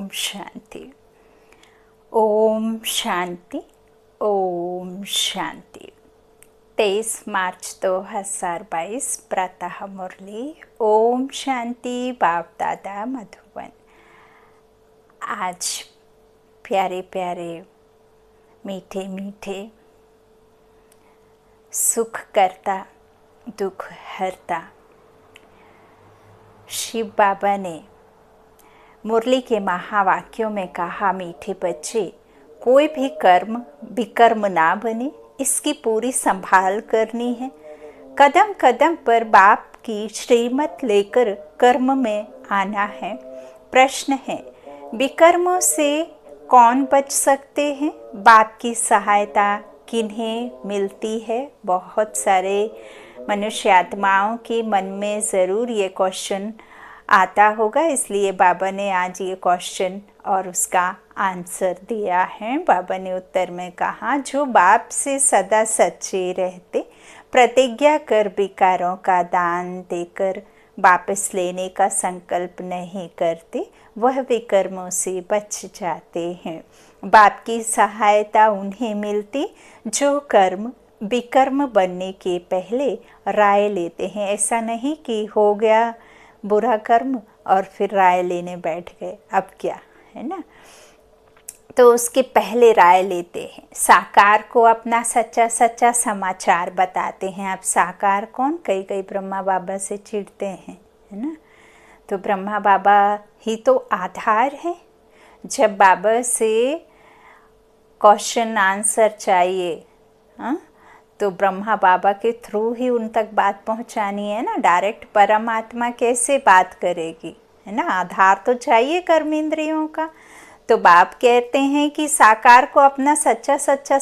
ओम शांति। ओम शांति। ओम शांति। 23 मार्च 2022 प्रातः मुरली। ओम शांति। बाप दादा मधुबन। आज प्यारे प्यारे मीठे मीठे सुख करता दुख हरता शिव बाबा ने मुरली के महावाक्यों में कहा, मीठे बच्चे, कोई भी कर्म विकर्म ना बने, इसकी पूरी संभाल करनी है। कदम कदम पर बाप की श्रीमत लेकर कर्म में आना है। प्रश्न है, विकर्मों से कौन बच सकते हैं? बाप की सहायता किन्हें मिलती है? बहुत सारे मनुष्य आत्माओं के मन में ज़रूर ये क्वेश्चन आता होगा, इसलिए बाबा ने आज ये क्वेश्चन और उसका आंसर दिया है। बाबा ने उत्तर में कहा, जो बाप से सदा सच्चे रहते, प्रतिज्ञा कर विकारों का दान देकर वापस लेने का संकल्प नहीं करते, वह विकर्मों से बच जाते हैं। बाप की सहायता उन्हें मिलती जो कर्म विकर्म बनने के पहले राय लेते हैं। ऐसा नहीं कि हो गया बुरा कर्म और फिर राय लेने बैठ गए, अब क्या, है ना। तो उसके पहले राय लेते हैं, साकार को अपना सच्चा सच्चा समाचार बताते हैं। अब साकार कौन? कई कई ब्रह्मा बाबा से चिढ़ते हैं, है ना। तो ब्रह्मा बाबा ही तो आधार है। जब बाबा से क्वेश्चन आंसर चाहिए, हाँ, तो ब्रह्मा बाबा के थ्रू ही उन तक बात पहुंचानी है ना। डायरेक्ट परमात्मा कैसे बात करेगी, है ना। आधार तो चाहिए कर्म इंद्रियों का। तो बाप कहते हैं कि साकार को अपना सच्चा सच्चा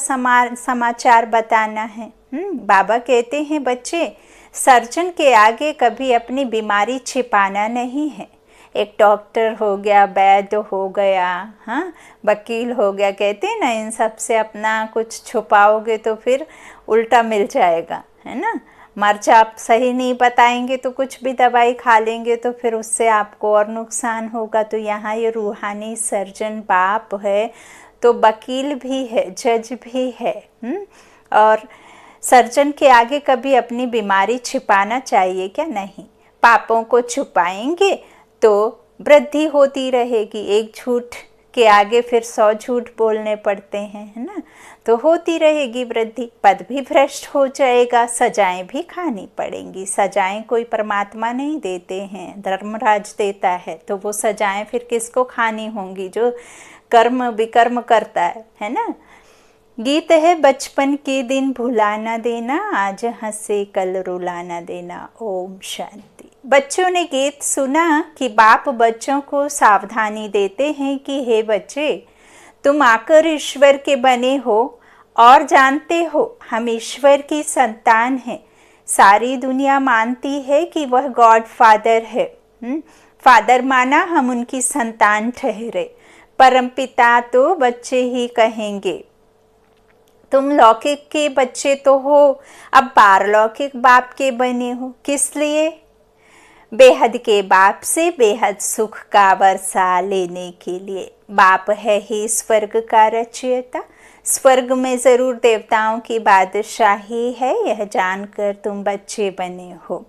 समाचार बताना है। बाबा कहते हैं, बच्चे, सर्जन के आगे कभी अपनी बीमारी छिपाना नहीं है। एक डॉक्टर हो गया, वैद्य हो गया, हाँ, वकील हो गया, कहते हैं ना, इन सब से अपना कुछ छुपाओगे तो फिर उल्टा मिल जाएगा, है ना। मर्ज आप सही नहीं बताएंगे तो कुछ भी दवाई खा लेंगे तो फिर उससे आपको और नुकसान होगा। तो यहाँ ये रूहानी सर्जन बाप है, तो वकील भी है, जज भी है। और सर्जन के आगे कभी अपनी बीमारी छिपाना चाहिए क्या? नहीं। पापों को छुपाएंगे तो वृद्धि होती रहेगी। एक झूठ के आगे फिर 100 झूठ बोलने पड़ते हैं, है ना। तो होती रहेगी वृद्धि, पद भी भ्रष्ट हो जाएगा, सजाएं भी खानी पड़ेंगी। सजाएं कोई परमात्मा नहीं देते हैं, धर्मराज देता है। तो वो सजाएं फिर किसको खानी होंगी? जो कर्म विकर्म करता है ना। गीत है, बचपन के दिन भुला ना देना, आज हंसे कल रुला ना देना। ओम शांति। बच्चों ने गीत सुना कि बाप बच्चों को सावधानी देते हैं कि हे बच्चे, तुम आकर ईश्वर के बने हो और जानते हो हम ईश्वर की संतान हैं। सारी दुनिया मानती है कि वह गॉड फादर है। फादर माना, हम उनकी संतान ठहरे। परमपिता तो बच्चे ही कहेंगे। तुम लौकिक के बच्चे तो हो, अब पारलौकिक बाप के बने हो। किस लिए? बेहद के बाप से बेहद सुख का वर्षा लेने के लिए। बाप है ही स्वर्ग का रचयिता। स्वर्ग में ज़रूर देवताओं की बादशाही है, यह जानकर तुम बच्चे बने हो।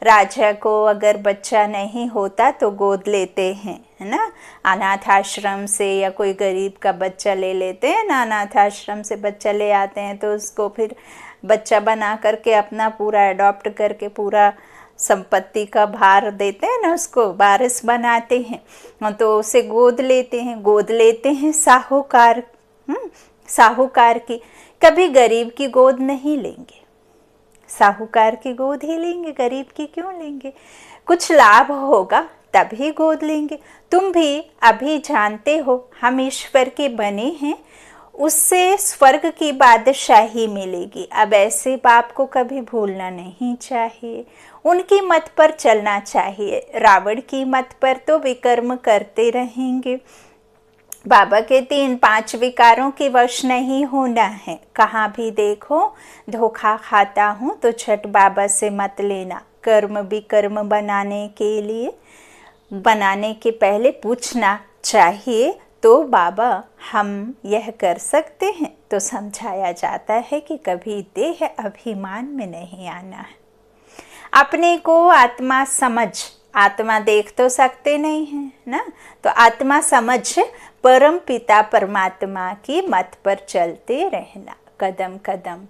राजा को अगर बच्चा नहीं होता तो गोद लेते हैं, है ना। अनाथ आश्रम से या कोई गरीब का बच्चा ले लेते हैं ना, अनाथ आश्रम से बच्चा ले आते हैं तो उसको फिर बच्चा बना करके अपना पूरा अडॉप्ट करके पूरा संपत्ति का भार देते हैं ना, उसको वारिस बनाते हैं। तो उसे गोद लेते हैं। गोद लेते हैं साहूकार, साहूकार की। कभी गरीब की गोद नहीं लेंगे, साहूकार की गोद ही लेंगे, गरीब की क्यों लेंगे? कुछ लाभ होगा तभी गोद लेंगे। तुम भी अभी जानते हो हम ईश्वर के बने हैं, उससे स्वर्ग की बादशाही मिलेगी। अब ऐसे बाप को कभी भूलना नहीं चाहिए, उनकी मत पर चलना चाहिए। रावण की मत पर तो विकर्म करते रहेंगे। बाबा कहते इन 5 विकारों के वश नहीं होना है। कहाँ भी देखो धोखा खाता हूँ तो छठ बाबा से मत लेना। कर्म विकर्म बनाने के लिए, बनाने के पहले पूछना चाहिए तो बाबा हम यह कर सकते हैं। तो समझाया जाता है कि कभी देह अभिमान में नहीं आना है। अपने को आत्मा समझ, आत्मा देख तो सकते नहीं हैं ना, तो आत्मा समझ परम पिता परमात्मा की मत पर चलते रहना कदम कदम।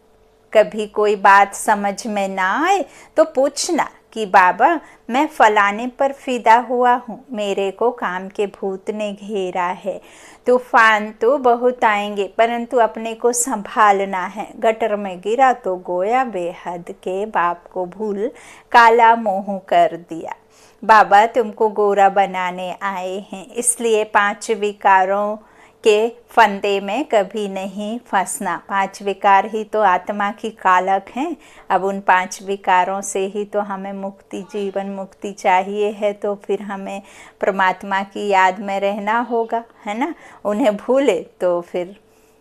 कभी कोई बात समझ में ना आए तो पूछना कि बाबा मैं फलाने पर फिदा हुआ हूँ, मेरे को काम के भूत ने घेरा है। तूफान तो बहुत आएंगे परंतु अपने को संभालना है। गटर में गिरा तो गोया बेहद के बाप को भूल काला मोह कर दिया। बाबा तुमको गोरा बनाने आए हैं, इसलिए 5 विकारों के फंदे में कभी नहीं फंसना। 5 विकार ही तो आत्मा की कालक हैं। अब उन 5 विकारों से ही तो हमें मुक्ति, जीवन मुक्ति चाहिए है, तो फिर हमें परमात्मा की याद में रहना होगा, है ना। उन्हें भूले तो फिर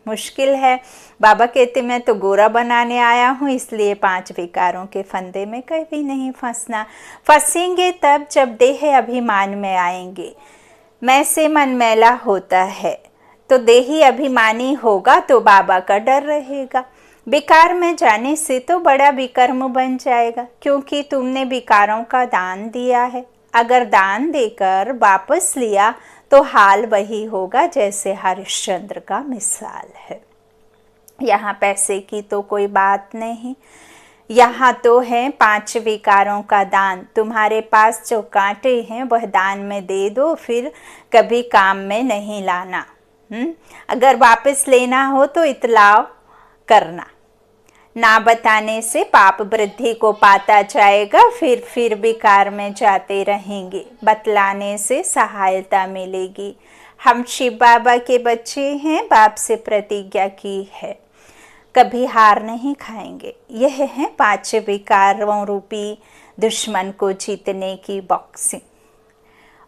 मुश्किल है। बाबा कहते मैं तो गोरा बनाने आया हूँ, इसलिए 5 विकारों के फंदे में कभी नहीं फंसना। फंसेंगे तब जब देह अभिमान में आएंगे। मैं से मन मैला होता है तो देही अभिमानी होगा तो बाबा का डर रहेगा। विकार में जाने से तो बड़ा विकर्म बन जाएगा, क्योंकि तुमने विकारों का दान दिया है। अगर दान देकर वापस लिया तो हाल वही होगा जैसे हरिश्चंद्र का मिसाल है। यहाँ पैसे की तो कोई बात नहीं, यहाँ तो है 5 विकारों का दान। तुम्हारे पास जो कांटे हैं वह दान में दे दो, फिर कभी काम में नहीं लाना। अगर वापस लेना हो तो इतलाव करना। ना बताने से पाप वृद्धि को पाता जाएगा, फिर विकार में जाते रहेंगे। बतलाने से सहायता मिलेगी। हम शिव बाबा के बच्चे हैं, बाप से प्रतिज्ञा की है कभी हार नहीं खाएंगे। यह है 5 विकारों रूपी दुश्मन को जीतने की बॉक्सिंग,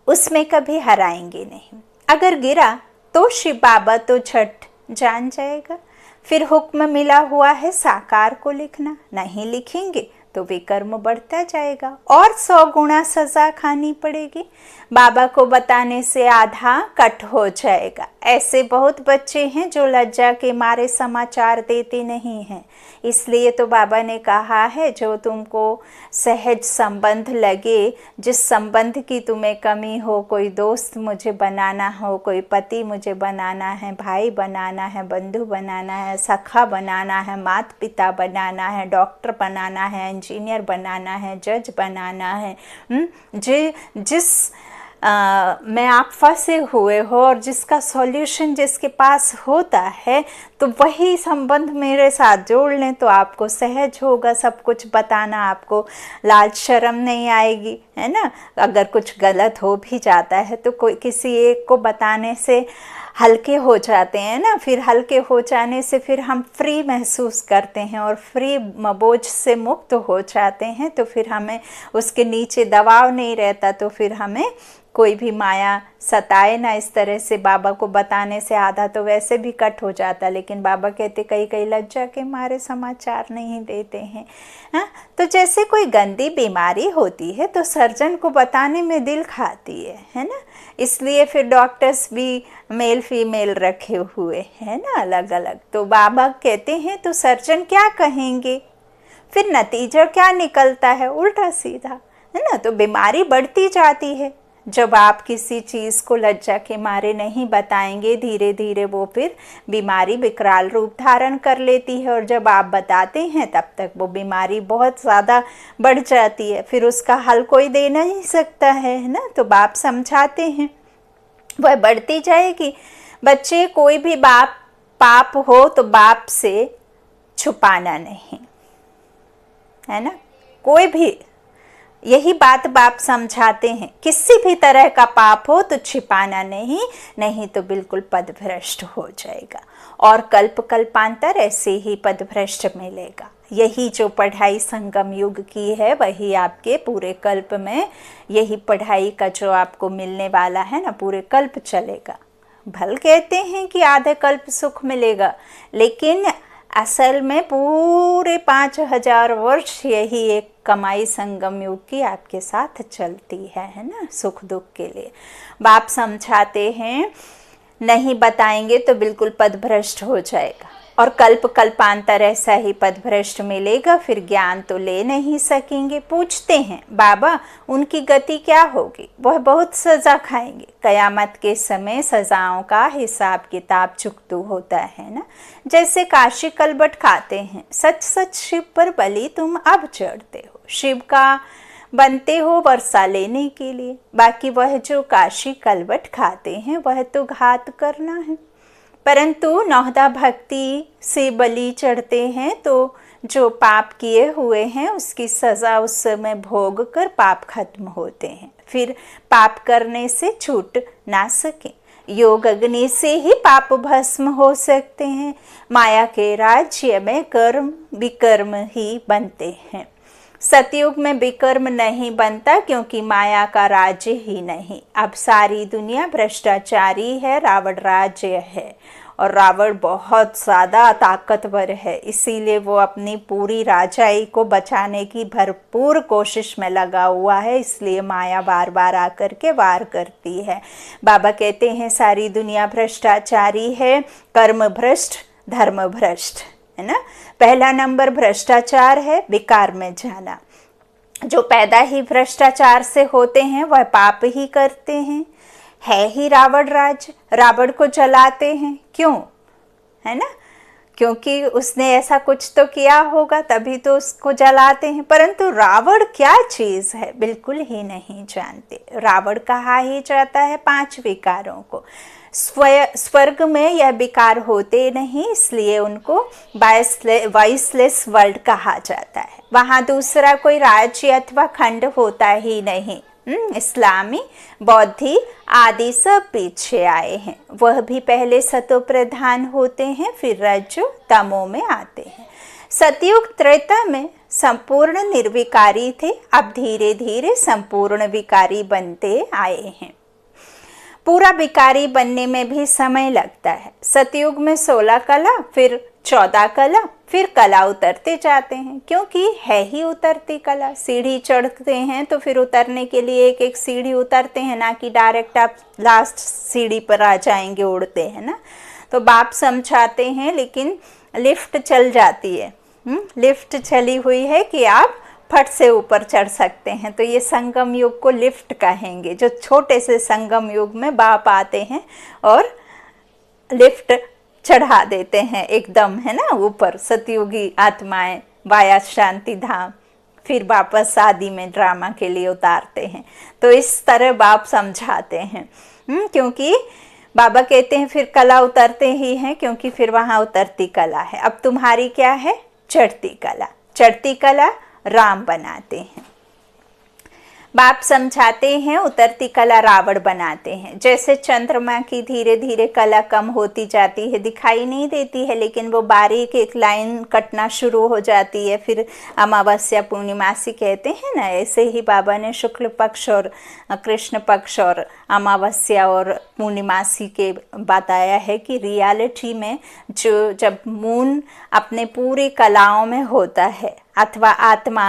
उसमें कभी हराएंगे नहीं। अगर गिरा तो शिव बाबा तो झट जान जाएगा। फिर हुक्म मिला हुआ है साकार को लिखना, नहीं लिखेंगे तो विकर्म बढ़ता जाएगा और 100 गुना सजा खानी पड़ेगी। बाबा को बताने से आधा कट हो जाएगा। ऐसे बहुत बच्चे हैं जो लज्जा के मारे समाचार देते नहीं हैं। इसलिए तो बाबा ने कहा है जो तुमको सहज संबंध लगे, जिस संबंध की तुम्हें कमी हो, कोई दोस्त मुझे बनाना हो, कोई पति मुझे बनाना है, भाई बनाना है, बंधु बनाना है, सखा बनाना है, माता पिता बनाना है, डॉक्टर बनाना है, इंजीनियर बनाना है, जज बनाना है, जिस में आप फंसे हुए हो और जिसका सॉल्यूशन जिसके पास होता है, तो वही संबंध मेरे साथ जोड़ लें तो आपको सहज होगा सब कुछ बताना। आपको लाज शर्म नहीं आएगी, है ना। अगर कुछ गलत हो भी जाता है तो कोई किसी एक को बताने से हल्के हो जाते हैं ना। फिर हल्के हो जाने से फिर हम फ्री महसूस करते हैं और फ्री बोझ से मुक्त हो जाते हैं। तो फिर हमें उसके नीचे दबाव नहीं रहता, तो फिर हमें कोई भी माया सताए ना। इस तरह से बाबा को बताने से आधा तो वैसे भी कट हो जाता, लेकिन बाबा कहते कई लज्जा के मारे समाचार नहीं देते हैं। तो जैसे कोई गंदी बीमारी होती है तो सर्जन को बताने में दिल खाती है ना। इसलिए फिर डॉक्टर्स भी मेल फीमेल रखे हुए हैं ना, अलग अलग। तो बाबा कहते हैं तो सर्जन क्या कहेंगे, फिर नतीजा क्या निकलता है, उल्टा सीधा, है ना। तो बीमारी बढ़ती जाती है। जब आप किसी चीज़ को लज्जा के मारे नहीं बताएंगे, धीरे धीरे वो फिर बीमारी विकराल रूप धारण कर लेती है। और जब आप बताते हैं तब तक वो बीमारी बहुत ज़्यादा बढ़ जाती है, फिर उसका हल कोई दे नहीं सकता है ना। तो बाप समझाते हैं, वह बढ़ती जाएगी। बच्चे कोई भी पाप हो तो बाप से छुपाना नहीं, है ना। कोई भी, यही बात बाप समझाते हैं, किसी भी तरह का पाप हो तो छिपाना नहीं, नहीं तो बिल्कुल पदभ्रष्ट हो जाएगा और कल्प कल्पांतर ऐसे ही पदभ्रष्ट मिलेगा। यही जो पढ़ाई संगम युग की है वही आपके पूरे कल्प में, यही पढ़ाई का जो आपको मिलने वाला है ना, पूरे कल्प चलेगा। भल कहते हैं कि आधे कल्प सुख मिलेगा, लेकिन असल में पूरे 5000 वर्ष यही एक कमाई संगम युग की आपके साथ चलती है ना, सुख दुख के लिए। बाप समझाते हैं नहीं बताएंगे तो बिल्कुल पदभ्रष्ट हो जाएगा, और कल्प कल्पांतर ऐसा ही पदभ्रष्ट मिलेगा, फिर ज्ञान तो ले नहीं सकेंगे। पूछते हैं बाबा उनकी गति क्या होगी? वह बहुत सज़ा खाएंगे। कयामत के समय सज़ाओं का हिसाब किताब चुकतू होता है ना, जैसे काशी कलबट खाते हैं। सच सच शिव पर बलि तुम अब चढ़ते हो, शिव का बनते हो वर्षा लेने के लिए। बाकी वह जो काशी कलबट खाते हैं वह तो घात करना है, परंतु नौहदा भक्ति से बलि चढ़ते हैं तो जो पाप किए हुए हैं उसकी सज़ा उस समय भोग कर पाप खत्म होते हैं, फिर पाप करने से छूट ना सके। योग अग्नि से ही पाप भस्म हो सकते हैं। माया के राज्य में कर्म विकर्म ही बनते हैं। सतयुग में विकर्म नहीं बनता क्योंकि माया का राज्य ही नहीं। अब सारी दुनिया भ्रष्टाचारी है, रावण राज्य है, और रावण बहुत ज़्यादा ताकतवर है, इसीलिए वो अपनी पूरी राजाई को बचाने की भरपूर कोशिश में लगा हुआ है, इसलिए माया बार बार आकर के वार करती है। बाबा कहते हैं सारी दुनिया भ्रष्टाचारी है, कर्म भ्रष्ट धर्म भ्रष्ट है ना। पहला नंबर भ्रष्टाचार है, विकार में जाना। जो पैदा ही भ्रष्टाचार से होते हैं वह पाप ही करते हैं। है ही रावण राज, रावण को जलाते हैं क्यों, है ना, क्योंकि उसने ऐसा कुछ तो किया होगा तभी तो उसको जलाते हैं। परंतु रावण क्या चीज़ है बिल्कुल ही नहीं जानते। रावण कहा ही जाता है 5 विकारों को। स्वर्ग में यह विकार होते नहीं, इसलिए उनको वॉइसलेस वर्ल्ड कहा जाता है। वहाँ दूसरा कोई राज्य अथवा खंड होता ही नहीं। इस्लामी बौद्धि आदि सब पीछे आए हैं, वह भी पहले सतो प्रधान होते हैं, फिर रजो तमो में आते हैं। सतयुग त्रेता में संपूर्ण निर्विकारी थे, अब धीरे धीरे संपूर्ण विकारी बनते आए हैं। पूरा विकारी बनने में भी समय लगता है। सतयुग में 16 कला, फिर 14 कला, फिर कला उतरते जाते हैं, क्योंकि है ही उतरती कला। सीढ़ी चढ़ते हैं तो फिर उतरने के लिए एक एक सीढ़ी उतरते हैं, ना कि डायरेक्ट आप लास्ट सीढ़ी पर आ जाएंगे उड़ते हैं ना। तो बाप समझाते हैं लेकिन लिफ्ट चल जाती है, लिफ्ट चली हुई है कि आप फट से ऊपर चढ़ सकते हैं। तो ये संगम युग को लिफ्ट कहेंगे, जो छोटे से संगम युग में बाप आते हैं और लिफ्ट चढ़ा देते हैं एकदम, है ना, ऊपर। सतयुगी आत्माएं वाया शांति धाम, फिर वापस शादी में ड्रामा के लिए उतारते हैं। तो इस तरह बाप समझाते हैं, क्योंकि बाबा कहते हैं फिर कला उतरते ही हैं, क्योंकि फिर वहाँ उतरती कला है। अब तुम्हारी क्या है? चढ़ती कला। चढ़ती कला राम बनाते हैं। बाप समझाते हैं उतरती कला रावण बनाते हैं। जैसे चंद्रमा की धीरे धीरे कला कम होती जाती है, दिखाई नहीं देती है, लेकिन वो बारीक एक लाइन कटना शुरू हो जाती है, फिर अमावस्या पूर्णिमासी कहते हैं ना। ऐसे ही बाबा ने शुक्ल पक्ष और कृष्ण पक्ष और अमावस्या और पूर्णिमासी के बताया है कि रियलिटी में जो जब मून अपने पूरी कलाओं में होता है अथवा आत्मा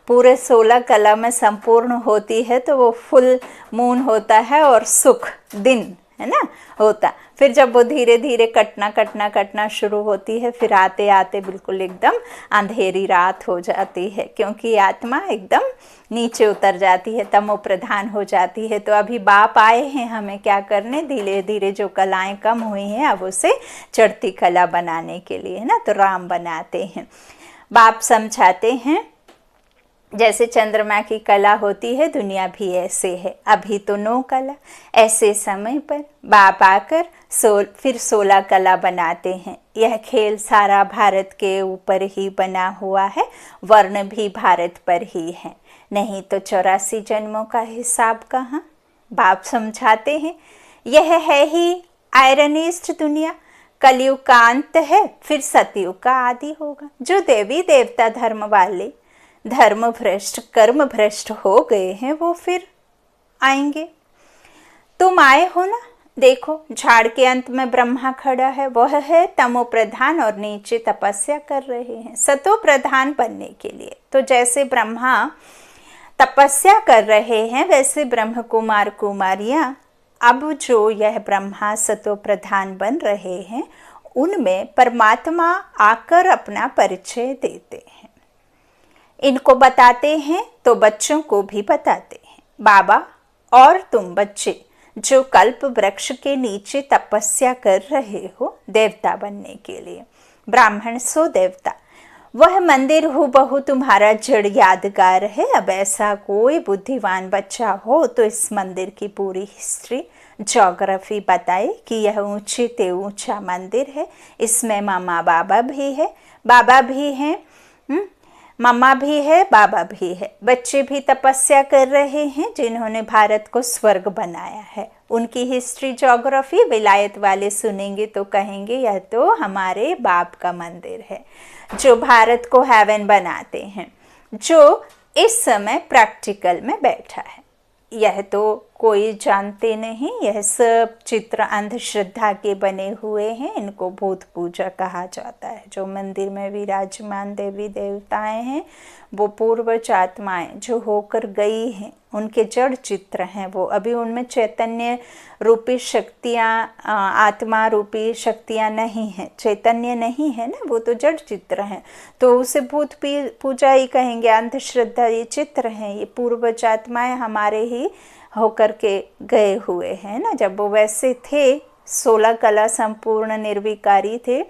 पूरे 16 कला में संपूर्ण होती है तो वो फुल मून होता है और सुख दिन, है ना, होता। फिर जब वो धीरे धीरे कटना शुरू होती है, फिर आते आते बिल्कुल एकदम अंधेरी रात हो जाती है, क्योंकि आत्मा एकदम नीचे उतर जाती है, तमो प्रधान हो जाती है। तो अभी बाप आए हैं हमें क्या करने, धीरे धीरे जो कलाएं कम हुई हैं अब उसे चढ़ती कला बनाने के लिए, है ना, तो राम बनाते हैं। बाप समझाते हैं जैसे चंद्रमा की कला होती है, दुनिया भी ऐसे है। अभी तो 9 कला, ऐसे समय पर बाप आकर फिर 16 कला बनाते हैं। यह खेल सारा भारत के ऊपर ही बना हुआ है, वर्ण भी भारत पर ही है, नहीं तो 84 जन्मों का हिसाब कहाँ। बाप समझाते हैं यह है ही आयरनिस्ट दुनिया, कलयुग का अंत है, फिर सतयुग का आदि होगा। जो देवी देवता धर्म वाले धर्म भ्रष्ट कर्म भ्रष्ट हो गए हैं वो फिर आएंगे। तुम आए हो ना, देखो झाड़ के अंत में ब्रह्मा खड़ा है, वह है तमो प्रधान और नीचे तपस्या कर रहे हैं सतो प्रधान बनने के लिए। तो जैसे ब्रह्मा तपस्या कर रहे हैं वैसे ब्रह्म कुमार कुमारियां अब जो यह ब्रह्मा सतो प्रधान बन रहे हैं उनमें परमात्मा आकर अपना परिचय देते हैं, इनको बताते हैं तो बच्चों को भी बताते हैं। बाबा और तुम बच्चे जो कल्प वृक्ष के नीचे तपस्या कर रहे हो देवता बनने के लिए, ब्राह्मण सो देवता, वह मंदिर हूबहू तुम्हारा जड़ यादगार है। अब ऐसा कोई बुद्धिमान बच्चा हो तो इस मंदिर की पूरी हिस्ट्री ज्योग्राफी बताए कि यह ऊंचे ते ऊंचा मंदिर है, इसमें मामा बाबा भी है, बाबा भी हैं, मम्मा भी है, बाबा भी है, बच्चे भी तपस्या कर रहे हैं जिन्होंने भारत को स्वर्ग बनाया है। उनकी हिस्ट्री ज्योग्राफी विलायत वाले सुनेंगे तो कहेंगे यह तो हमारे बाप का मंदिर है जो भारत को हेवन बनाते हैं, जो इस समय प्रैक्टिकल में बैठा है। यह तो कोई जानते नहीं, यह सब चित्र अंधश्रद्धा के बने हुए हैं, इनको भूत पूजा कहा जाता है। जो मंदिर में विराजमान देवी देवताएं हैं वो पूर्वज आत्माएं जो होकर गई हैं, उनके जड़ चित्र हैं वो। अभी उनमें चैतन्य रूपी शक्तियाँ, आत्मा रूपी शक्तियाँ नहीं हैं, चैतन्य नहीं है ना, वो तो जड़ चित्र हैं, तो उसे भूत पूजा ही कहेंगे, अंधश्रद्धा। ये चित्र हैं, ये पूर्वज आत्माएं हमारे ही होकर के गए हुए हैं ना। जब वो वैसे थे 16 कला संपूर्ण निर्विकारी थे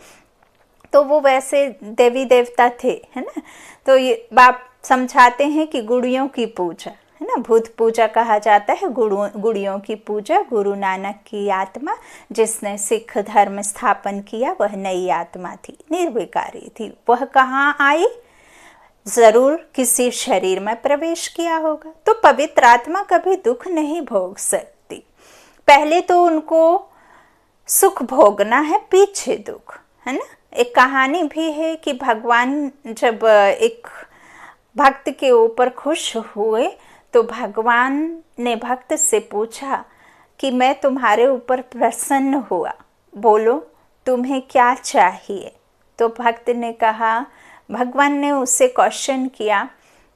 तो वो वैसे देवी देवता थे, है ना। तो ये बाप समझाते हैं कि गुड़ियों की पूजा है ना, भूत पूजा कहा जाता है गुड़ियों की पूजा। गुरु नानक की आत्मा जिसने सिख धर्म स्थापन किया वह नई आत्मा थी, निर्विकारी थी। वह कहाँ आई? जरूर किसी शरीर में प्रवेश किया होगा। तो पवित्र आत्मा कभी दुख नहीं भोग सकती, पहले तो उनको सुख भोगना है, पीछे दुख, है ना। एक कहानी भी है कि भगवान जब एक भक्त के ऊपर खुश हुए तो भगवान ने भक्त से पूछा कि मैं तुम्हारे ऊपर प्रसन्न हुआ, बोलो तुम्हें क्या चाहिए। तो भक्त ने कहा, भगवान ने उससे क्वेश्चन किया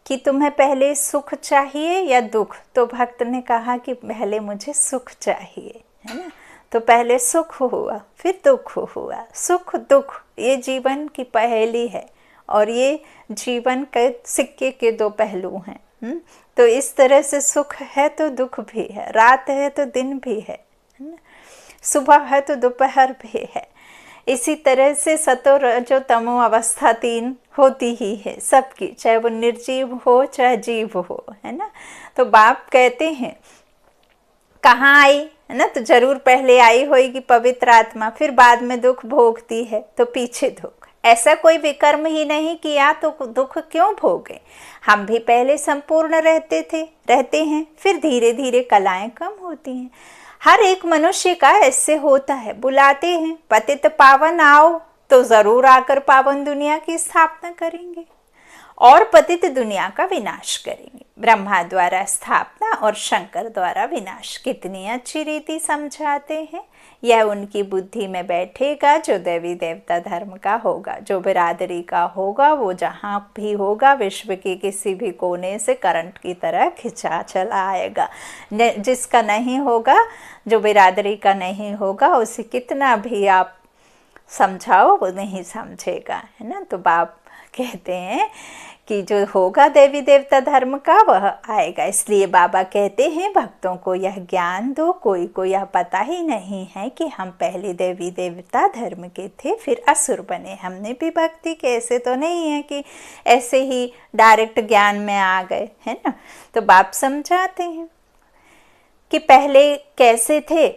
कि तुम्हें पहले सुख चाहिए या दुख। तो भक्त ने कहा कि पहले मुझे सुख चाहिए, है ना। तो पहले सुख हुआ फिर दुख हुआ। सुख दुख ये जीवन की पहेली है और ये जीवन के सिक्के के दो पहलू हैं। तो इस तरह से सुख है तो दुख भी है, रात है तो दिन भी है ना, सुबह है तो दोपहर भी है। इसी तरह से सतो रजो तमो अवस्था 3 होती ही है सबकी, चाहे वो निर्जीव हो चाहे जीव हो, है ना। तो बाप कहते हैं कहाँ आई, है ना, तो जरूर पहले आई होगी पवित्र आत्मा, फिर बाद में दुख भोगती है तो पीछे दुख। ऐसा कोई विकर्म ही नहीं किया तो दुख क्यों भोगे। हम भी पहले संपूर्ण रहते हैं, फिर धीरे धीरे कलाएं कम होती हैं। हर एक मनुष्य का ऐसे होता है, बुलाते हैं पतित पावन आओ तो जरूर आकर पावन दुनिया की स्थापना करेंगे और पतित दुनिया का विनाश करेंगे। ब्रह्मा द्वारा स्थापना और शंकर द्वारा विनाश, कितनी अच्छी रीति समझाते हैं। यह उनकी बुद्धि में बैठेगा जो देवी देवता धर्म का होगा, जो बिरादरी का होगा, वो जहाँ भी होगा विश्व के किसी भी कोने से करंट की तरह खिंचा चला आएगा। जिसका नहीं होगा, जो बिरादरी का नहीं होगा, उसे कितना भी आप समझाओ वो नहीं समझेगा, है ना। तो बाप कहते हैं कि जो होगा देवी देवता धर्म का वह आएगा। इसलिए बाबा कहते हैं भक्तों को यह ज्ञान दो। कोई को यह पता ही नहीं है कि हम पहले देवी देवता धर्म के थे फिर असुर बने, हमने भी भक्ति के। ऐसे तो नहीं है कि ऐसे ही डायरेक्ट ज्ञान में आ गए, है ना। तो बाप समझाते हैं कि पहले कैसे थे,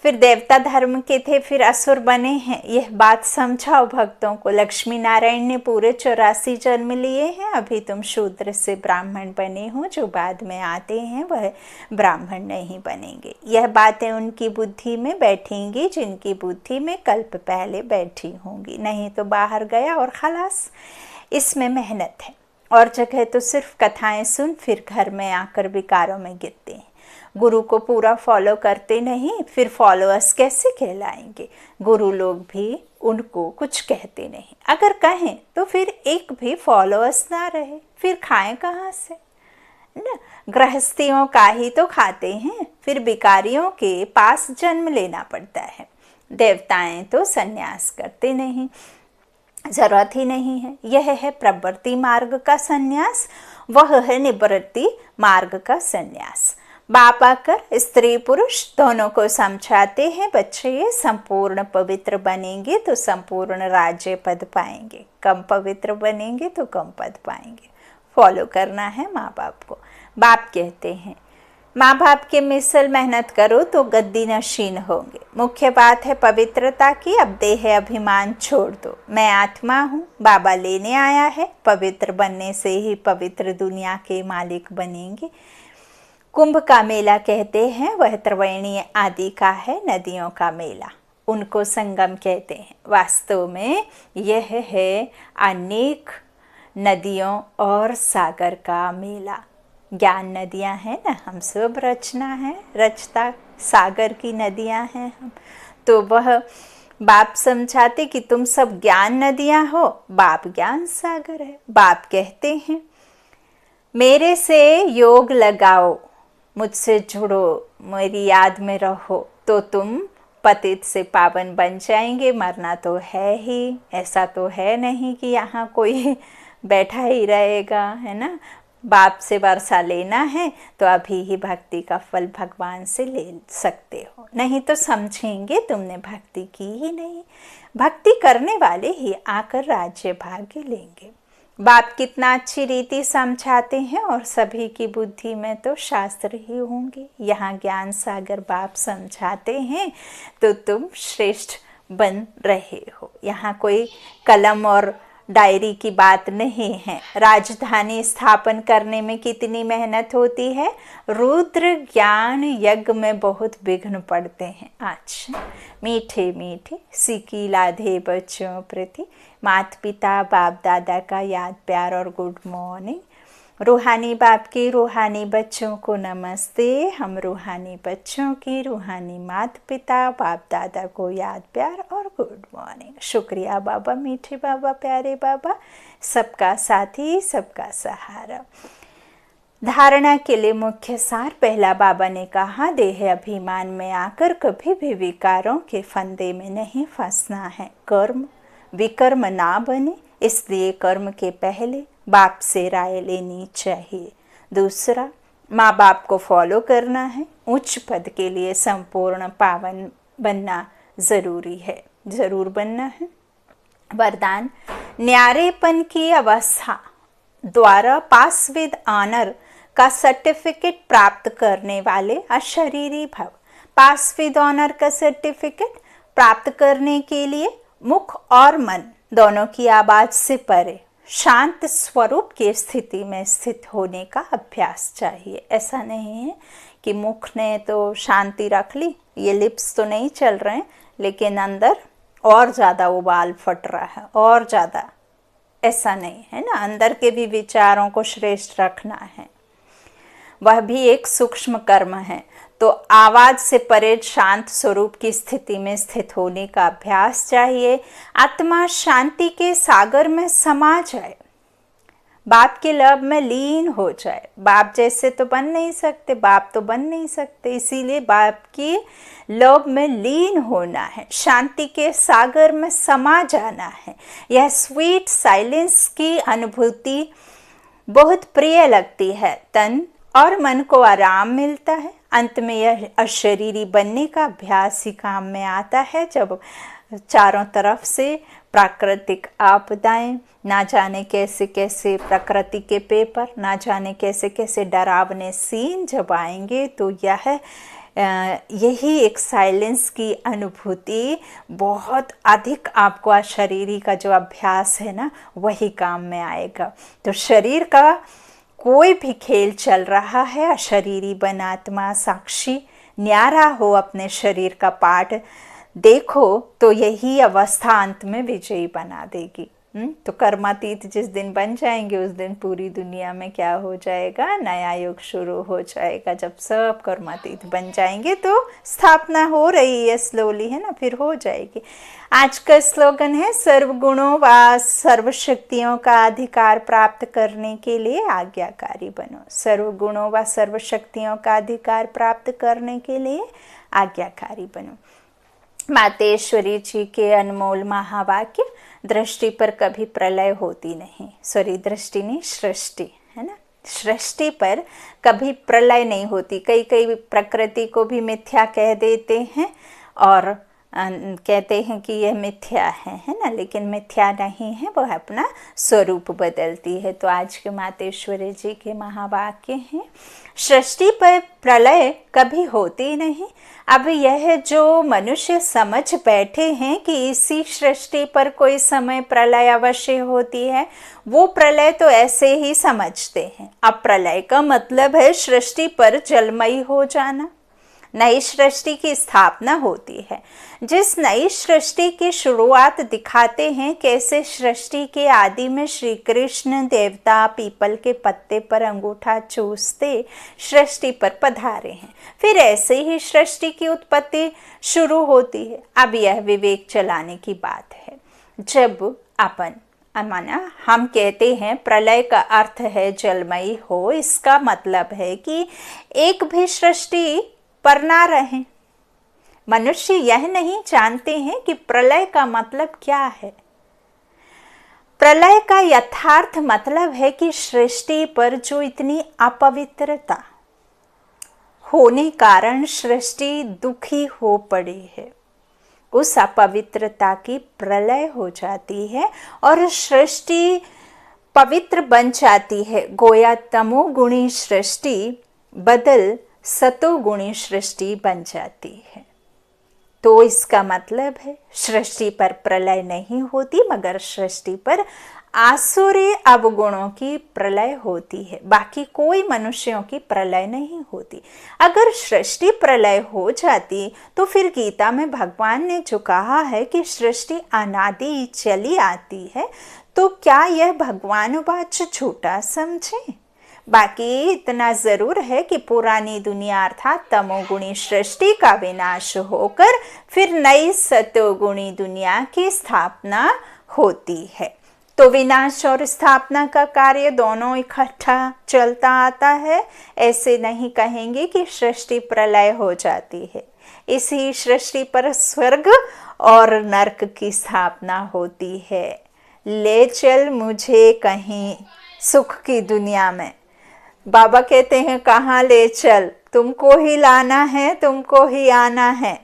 फिर देवता धर्म के थे, फिर असुर बने हैं। यह बात समझाओ भक्तों को। लक्ष्मी नारायण ने पूरे 84 जन्म लिए हैं, अभी तुम शूद्र से ब्राह्मण बने हो, जो बाद में आते हैं वह ब्राह्मण नहीं बनेंगे। यह बातें उनकी बुद्धि में बैठेंगी जिनकी बुद्धि में कल्प पहले बैठी होंगी, नहीं तो बाहर गया और खलास। इसमें मेहनत है। और जगह तो सिर्फ कथाएं सुन फिर घर में आकर विकारों में गिरते हैं। गुरु को पूरा फॉलो करते नहीं, फिर फॉलोअर्स कैसे कहलाएंगे। गुरु लोग भी उनको कुछ कहते नहीं, अगर कहें तो फिर एक भी फॉलोअर्स ना रहे, फिर खाएं कहाँ से ना। गृहस्थियों का ही तो खाते हैं, फिर भिखारियों के पास जन्म लेना पड़ता है। देवताएं तो संन्यास करते नहीं, जरूरत ही नहीं है। यह है प्रवृत्ति मार्ग का संन्यास, वह है निवृत्ति मार्ग का संन्यास। बाप आकर स्त्री पुरुष दोनों को समझाते हैं, बच्चे ये संपूर्ण पवित्र बनेंगे तो संपूर्ण राज्य पद पाएंगे, कम पवित्र बनेंगे तो कम पद पाएंगे। फॉलो करना है माँ बाप को। बाप कहते हैं माँ बाप के मिसल मेहनत करो तो गद्दी नशीन होंगे। मुख्य बात है पवित्रता की। अब देह अभिमान छोड़ दो, मैं आत्मा हूँ, बाबा लेने आया है। पवित्र बनने से ही पवित्र दुनिया के मालिक बनेंगे। कुंभ का मेला कहते हैं, वह त्रिवेणी आदि का है, नदियों का मेला, उनको संगम कहते हैं। वास्तव में यह है अनेक नदियों और सागर का मेला। ज्ञान नदियाँ हैं ना, हम सब रचना है, रचता सागर की नदियाँ हैं हम। तो वह बाप समझाते कि तुम सब ज्ञान नदियाँ हो, बाप ज्ञान सागर है। बाप कहते हैं मेरे से योग लगाओ, मुझसे जुड़ो, मेरी याद में रहो, तो तुम पतित से पावन बन जाएंगे। मरना तो है ही, ऐसा तो है नहीं कि यहाँ कोई बैठा ही रहेगा, है ना। बाप से वर्षा लेना है तो अभी ही भक्ति का फल भगवान से ले सकते हो, नहीं तो समझेंगे तुमने भक्ति की ही नहीं। भक्ति करने वाले ही आकर राज्य भाग्य लेंगे। बाप कितना अच्छी रीति समझाते हैं, और सभी की बुद्धि में तो शास्त्र ही होंगे। यहाँ ज्ञान सागर बाप समझाते हैं तो तुम श्रेष्ठ बन रहे हो। यहाँ कोई कलम और डायरी की बात नहीं है। राजधानी स्थापन करने में कितनी मेहनत होती है। रुद्र ज्ञान यज्ञ में बहुत विघ्न पड़ते हैं। अच्छा, मीठे मीठे सिकी लाधे बच्चों प्रति माता पिता बाप दादा का याद प्यार और गुड मॉर्निंग। रूहानी बाप की रूहानी बच्चों को नमस्ते। हम रूहानी बच्चों की रूहानी माता पिता बाप दादा को याद प्यार और गुड मॉर्निंग। शुक्रिया बाबा, मीठे बाबा, प्यारे बाबा, सबका साथी सबका सहारा। धारणा के लिए मुख्य सार। पहला बाबा ने कहा देह अभिमान में आकर कभी भी विकारों के फंदे में नहीं फंसना है। कर्म विकर्म ना बने, इसलिए कर्म के पहले बाप से राय लेनी चाहिए। दूसरा, माँ बाप को फॉलो करना है। उच्च पद के लिए संपूर्ण पावन बनना जरूरी है, जरूर बनना है। वरदान, न्यारेपन की अवस्था द्वारा पास विद ऑनर का सर्टिफिकेट प्राप्त करने वाले अशरीरी भव। पास विद ऑनर का सर्टिफिकेट प्राप्त करने के लिए मुख और मन दोनों की आवाज से परे शांत स्वरूप की स्थिति में स्थित होने का अभ्यास चाहिए। ऐसा नहीं है कि मुख ने तो शांति रख ली, ये लिप्स तो नहीं चल रहे हैं, लेकिन अंदर और ज़्यादा उबाल फट रहा है, और ज़्यादा। ऐसा नहीं है ना, अंदर के भी विचारों को श्रेष्ठ रखना है, वह भी एक सूक्ष्म कर्म है। तो आवाज से परे शांत स्वरूप की स्थिति में स्थित होने का अभ्यास चाहिए। आत्मा शांति के सागर में समा जाए, बाप के लव में लीन हो जाए। बाप जैसे तो बन नहीं सकते, बाप तो बन नहीं सकते, इसीलिए बाप की लव में लीन होना है, शांति के सागर में समा जाना है। यह स्वीट साइलेंस की अनुभूति बहुत प्रिय लगती है। तन और मन को आराम मिलता है। अंत में यह अशरीरी बनने का अभ्यास ही काम में आता है, जब चारों तरफ से प्राकृतिक आपदाएं, ना जाने कैसे कैसे प्रकृति के पेपर, ना जाने कैसे कैसे डरावने सीन जब आएंगे, तो यही एक साइलेंस की अनुभूति बहुत अधिक आपको अशरीरी का जो अभ्यास है ना, वही काम में आएगा। तो शरीर का कोई भी खेल चल रहा है, अशरीरी बन आत्मा साक्षी न्यारा हो अपने शरीर का पाठ देखो, तो यही अवस्था अंत में विजयी बना देगी। तो कर्मातीत जिस दिन बन जाएंगे उस दिन पूरी दुनिया में क्या हो जाएगा, नया युग शुरू हो जाएगा। जब सब कर्मातीत बन जाएंगे तो स्थापना हो रही है स्लोली, है ना, फिर हो जाएगी। आज का स्लोगन है, सर्वगुणों व सर्वशक्तियों का अधिकार प्राप्त करने के लिए आज्ञाकारी बनो। सर्वगुणों व सर्वशक्तियों का अधिकार प्राप्त करने के लिए आज्ञाकारी बनो। मातेश्वरी जी के अनमोल महावाक्य, दृष्टि पर कभी प्रलय होती नहीं, सॉरी दृष्टि नहीं, सृष्टि, है ना, सृष्टि पर कभी प्रलय नहीं होती। कई प्रकृति को भी मिथ्या कह देते हैं और कहते हैं कि यह मिथ्या है ना, लेकिन मिथ्या नहीं है, वह अपना स्वरूप बदलती है। तो आज के मातेश्वरी जी के महावाक्य हैं, सृष्टि पर प्रलय कभी होती नहीं। अब यह जो मनुष्य समझ बैठे हैं कि इसी सृष्टि पर कोई समय प्रलय अवश्य होती है, वो प्रलय तो ऐसे ही समझते हैं। अब प्रलय का मतलब है सृष्टि पर जलमयी हो जाना, नई सृष्टि की स्थापना होती है। जिस नई सृष्टि की शुरुआत दिखाते हैं, कैसे सृष्टि के आदि में श्री कृष्ण देवता पीपल के पत्ते पर अंगूठा चूसते सृष्टि पर पधारे हैं, फिर ऐसे ही सृष्टि की उत्पत्ति शुरू होती है। अब यह विवेक चलाने की बात है। जब माना हम कहते हैं प्रलय का अर्थ है जलमयी हो, इसका मतलब है कि एक भी सृष्टि पर ना रहे। मनुष्य यह नहीं जानते हैं कि प्रलय का मतलब क्या है। प्रलय का यथार्थ मतलब है कि सृष्टि पर जो इतनी अपवित्रता होने कारण सृष्टि दुखी हो पड़ी है, उस अपवित्रता की प्रलय हो जाती है और सृष्टि पवित्र बन जाती है। गोया तमोगुणी सृष्टि बदल सतोगुणी सृष्टि बन जाती है। तो इसका मतलब है सृष्टि पर प्रलय नहीं होती, मगर सृष्टि पर आसुरी अवगुणों की प्रलय होती है, बाकी कोई मनुष्यों की प्रलय नहीं होती। अगर सृष्टि प्रलय हो जाती तो फिर गीता में भगवान ने जो कहा है कि सृष्टि अनादि चली आती है, तो क्या यह भगवानुवाच झूठा समझे? बाकी इतना जरूर है कि पुरानी दुनिया अर्थात तमोगुणी सृष्टि का विनाश होकर फिर नई सतोगुणी दुनिया की स्थापना होती है। तो विनाश और स्थापना का कार्य दोनों इकट्ठा चलता आता है। ऐसे नहीं कहेंगे कि सृष्टि प्रलय हो जाती है। इसी सृष्टि पर स्वर्ग और नरक की स्थापना होती है। ले चल मुझे कहीं सुख की दुनिया में। बाबा कहते हैं कहाँ ले चल, तुमको ही लाना है, तुमको ही आना है।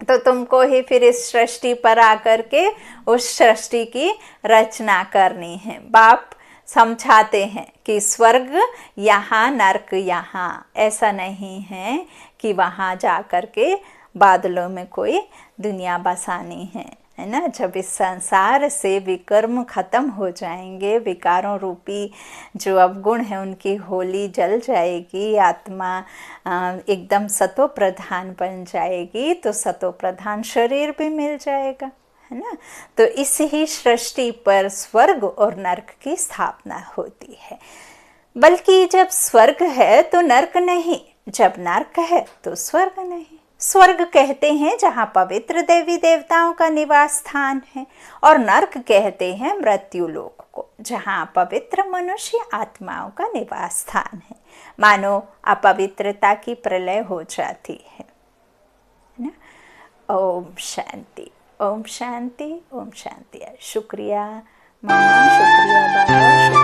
तो तुमको ही फिर इस सृष्टि पर आकर के उस सृष्टि की रचना करनी है। बाप समझाते हैं कि स्वर्ग यहाँ, नरक यहाँ। ऐसा नहीं है कि वहाँ जा कर के बादलों में कोई दुनिया बसानी है ना। जब इस संसार से विकर्म खत्म हो जाएंगे, विकारों रूपी जो अवगुण है उनकी होली जल जाएगी, आत्मा एकदम सतो प्रधान बन जाएगी, तो सतो प्रधान शरीर भी मिल जाएगा, है ना। तो इस ही सृष्टि पर स्वर्ग और नरक की स्थापना होती है। बल्कि जब स्वर्ग है तो नरक नहीं, जब नरक है तो स्वर्ग नहीं। स्वर्ग कहते हैं जहाँ पवित्र देवी देवताओं का निवास स्थान है, और नरक कहते हैं मृत्यु लोक को, जहाँ पवित्र मनुष्य आत्माओं का निवास स्थान है। मानो अपवित्रता की प्रलय हो जाती है ना। ओम शांति, ओम शांति, ओम शांति। शुक्रिया मामा, शुक्रिया बाबा।